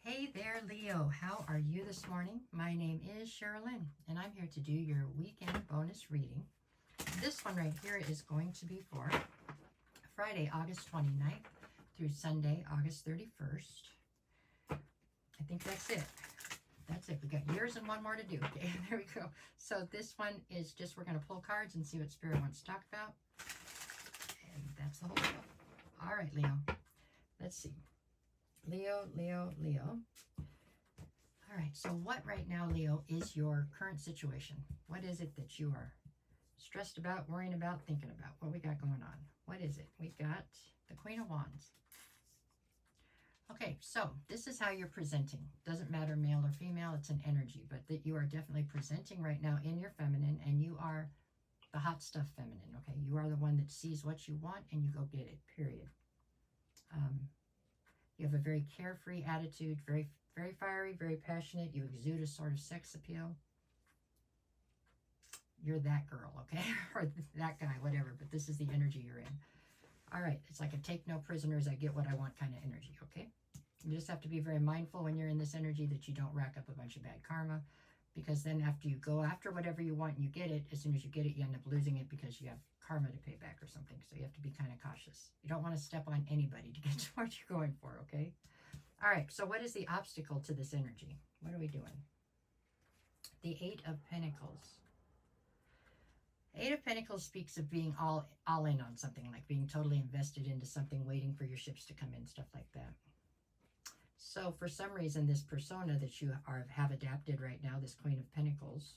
Hey there, Leo. How are you this morning? My name is Sherilyn, and I'm here to do your weekend bonus reading. This one right here is going to be for Friday, August 29th through Sunday, August 31st. I think that's it. That's it. We got years and one more to do. Okay, there we go. So this one is just, we're going to pull cards and see what Spirit wants to talk about. And that's the whole deal. All right, Leo. Let's see. Leo. All right, so what right now, Leo, is your current situation? What is it that you are stressed about, worrying about, thinking about? What we got going on? What is it? We've got the Queen of Wands. Okay, so this is how you're presenting. Doesn't matter male or female, it's an energy, but that you are definitely presenting right now in your feminine, and you are the hot stuff feminine, okay? You are the one that sees what you want and you go get it, period. You have a very carefree attitude, very fiery, very passionate. You exude a sort of sex appeal. You're that girl, okay? Or that guy, whatever, but this is the energy you're in. All right, it's like a take no prisoners, I get what I want kind of energy, okay? You just have to be very mindful when you're in this energy that you don't rack up a bunch of bad karma, because then after you go after whatever you want and you get it, as soon as you get it, you end up losing it because you have karma to pay back or something. So you have to be kind of cautious. You don't want to step on anybody to get to what you're going for, okay? All right, so what is the obstacle to this energy? What are we doing? The Eight of Pentacles. Eight of Pentacles speaks of being all in on something, like being totally invested into something, waiting for your ships to come in, stuff like that. So for some reason, this persona that you have adapted right now, this Queen of Pentacles,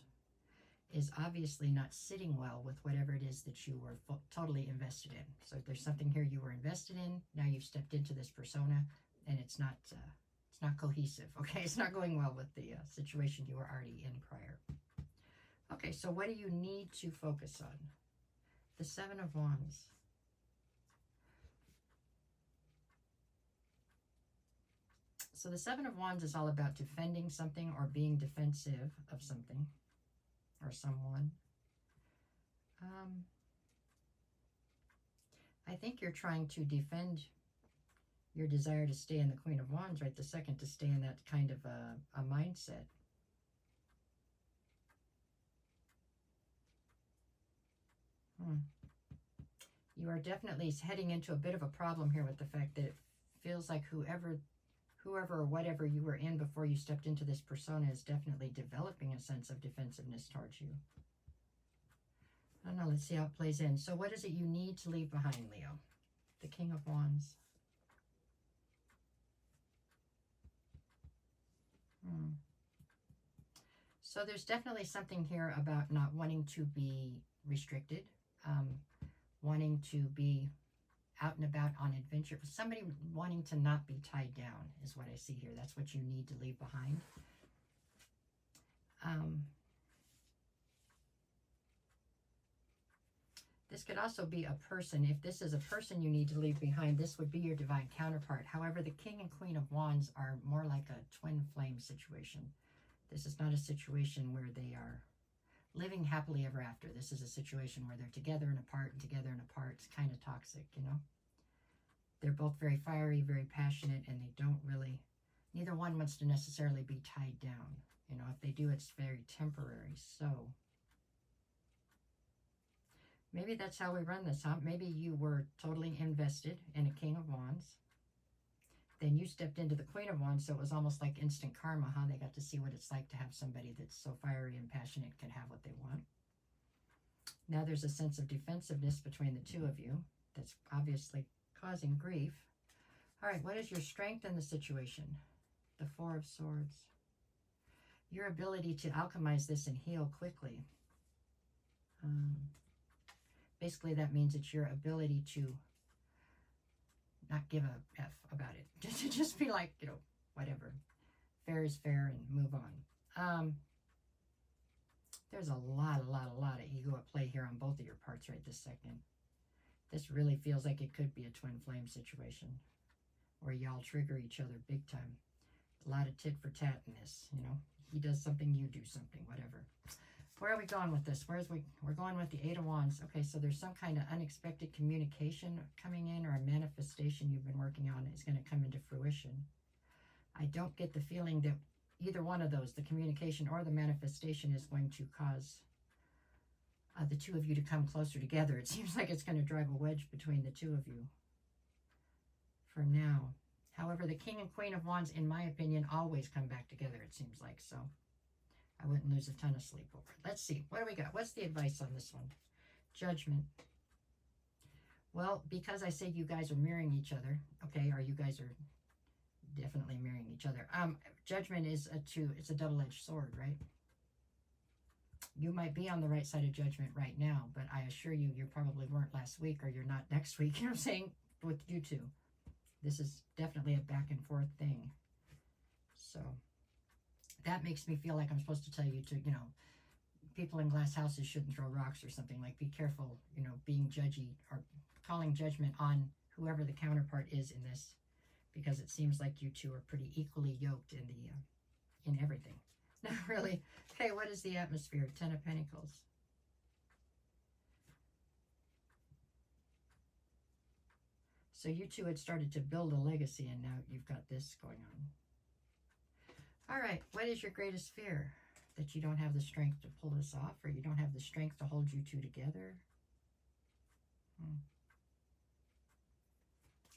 is obviously not sitting well with whatever it is that you were totally invested in. So if there's something here you were invested in, now you've stepped into this persona, and it's not cohesive, okay? It's not going well with the situation you were already in prior. Okay, so what do you need to focus on? The Seven of Wands. So the Seven of Wands is all about defending something or being defensive of something or someone. I think you're trying to defend your desire to stay in the Queen of Wands right the second, to stay in that kind of a mindset. You are definitely heading into a bit of a problem here with the fact that it feels like whoever or whatever you were in before you stepped into this persona is definitely developing a sense of defensiveness towards you. I don't know, let's see how it plays in. So what is it you need to leave behind, Leo? The King of Wands. So there's definitely something here about not wanting to be restricted, wanting to be out and about on adventure. Somebody wanting to not be tied down is what I see here. That's what you need to leave behind. This could also be a person. If this is a person you need to leave behind, this would be your divine counterpart. However, the King and Queen of Wands are more like a twin flame situation. This is not a situation where they are living happily ever after. This is a situation where they're together and apart and together and apart. It's kind of toxic, you know. They're both very fiery, very passionate, and they don't really, neither one wants to necessarily be tied down. You know, if they do, it's very temporary. So maybe that's how we run this, huh? Maybe you were totally invested in a King of Wands. Then you stepped into the Queen of Wands, so it was almost like instant karma, huh? They got to see what it's like to have somebody that's so fiery and passionate can have what they want. Now there's a sense of defensiveness between the two of you that's obviously causing grief. All right, what is your strength in the situation? The Four of Swords. Your ability to alchemize this and heal quickly. Basically, that means it's your ability to not give a F about it. Just be like, you know, whatever. Fair is fair and move on. There's a lot of ego at play here on both of your parts right this second. This really feels like it could be a twin flame situation where y'all trigger each other big time. A lot of tit for tat in this, you know. He does something, you do something, whatever. Where are we going with this? We're going with the Eight of Wands. Okay, so there's some kind of unexpected communication coming in, or a manifestation you've been working on is going to come into fruition. I don't get the feeling that either one of those, the communication or the manifestation, is going to cause the two of you to come closer together. It seems like it's going to drive a wedge between the two of you for now. However, the King and Queen of Wands, in my opinion, always come back together, it seems like. So I wouldn't lose a ton of sleep over it. Let's see. What do we got? What's the advice on this one? Judgment. Well, because I say you guys are mirroring each other, okay, or you guys are definitely mirroring each other. Judgment is it's a double-edged sword, right? You might be on the right side of judgment right now, but I assure you, you probably weren't last week, or you're not next week. You know what I'm saying? With you two. This is definitely a back and forth thing. So that makes me feel like I'm supposed to tell you to, you know, people in glass houses shouldn't throw rocks or something. Like, be careful, you know, being judgy or calling judgment on whoever the counterpart is in this, because it seems like you two are pretty equally yoked in the in everything. Not really. Okay, what is the atmosphere? 10 of Pentacles. So you two had started to build a legacy, and now you've got this going on. All right, what is your greatest fear? That you don't have the strength to pull this off, or you don't have the strength to hold you two together?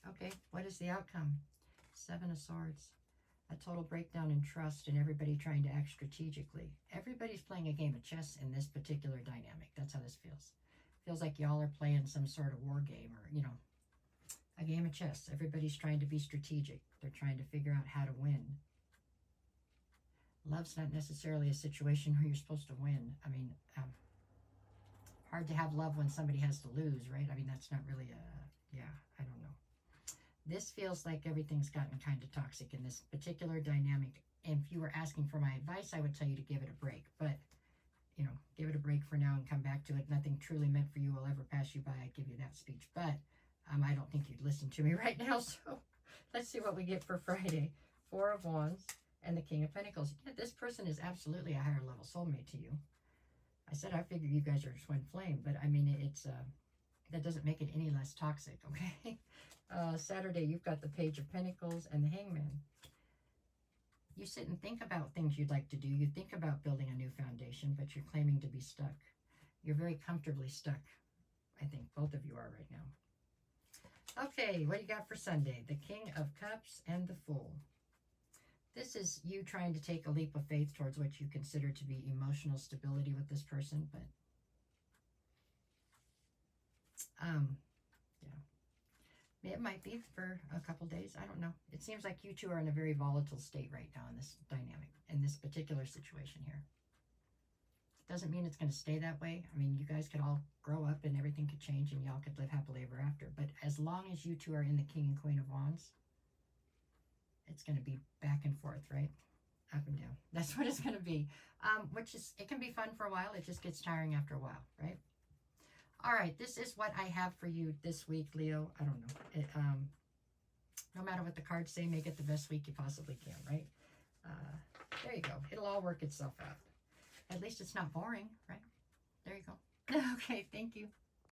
Okay, what is the outcome? 7 of Swords. A total breakdown in trust, and everybody trying to act strategically. Everybody's playing a game of chess in this particular dynamic. That's how this feels. Feels like y'all are playing some sort of war game, or, you know, a game of chess. Everybody's trying to be strategic. They're trying to figure out how to win. Love's not necessarily a situation where you're supposed to win. I mean, hard to have love when somebody has to lose, right? I mean, that's not really yeah, I don't know. This feels like everything's gotten kind of toxic in this particular dynamic. And if you were asking for my advice, I would tell you to give it a break. But, you know, give it a break for now and come back to it. Nothing truly meant for you will ever pass you by. I give you that speech. But I don't think you'd listen to me right now. So let's see what we get for Friday. 4 of Wands and the King of Pentacles. Yeah, this person is absolutely a higher level soulmate to you. I said I figure you guys are twin flame, but I mean, it's that doesn't make it any less toxic, okay? Saturday, you've got the Page of Pentacles and the Hangman. You sit and think about things you'd like to do. You think about building a new foundation, but you're claiming to be stuck. You're very comfortably stuck. I think both of you are right now. Okay, what do you got for Sunday? The King of Cups and the Fool. This is you trying to take a leap of faith towards what you consider to be emotional stability with this person, but yeah, it might be for a couple days. I don't know. It seems like you two are in a very volatile state right now in this dynamic, in this particular situation here. Doesn't mean it's going to stay that way. I mean, you guys could all grow up and everything could change and y'all could live happily ever after. But as long as you two are in the King and Queen of Wands, it's going to be back and forth, right? Up and down. That's what it's going to be. Which is, it can be fun for a while. It just gets tiring after a while, right? All right, this is what I have for you this week, Leo. I don't know. No matter what the cards say, make it the best week you possibly can, right? There you go. It'll all work itself out. At least it's not boring, right? There you go. Okay, thank you.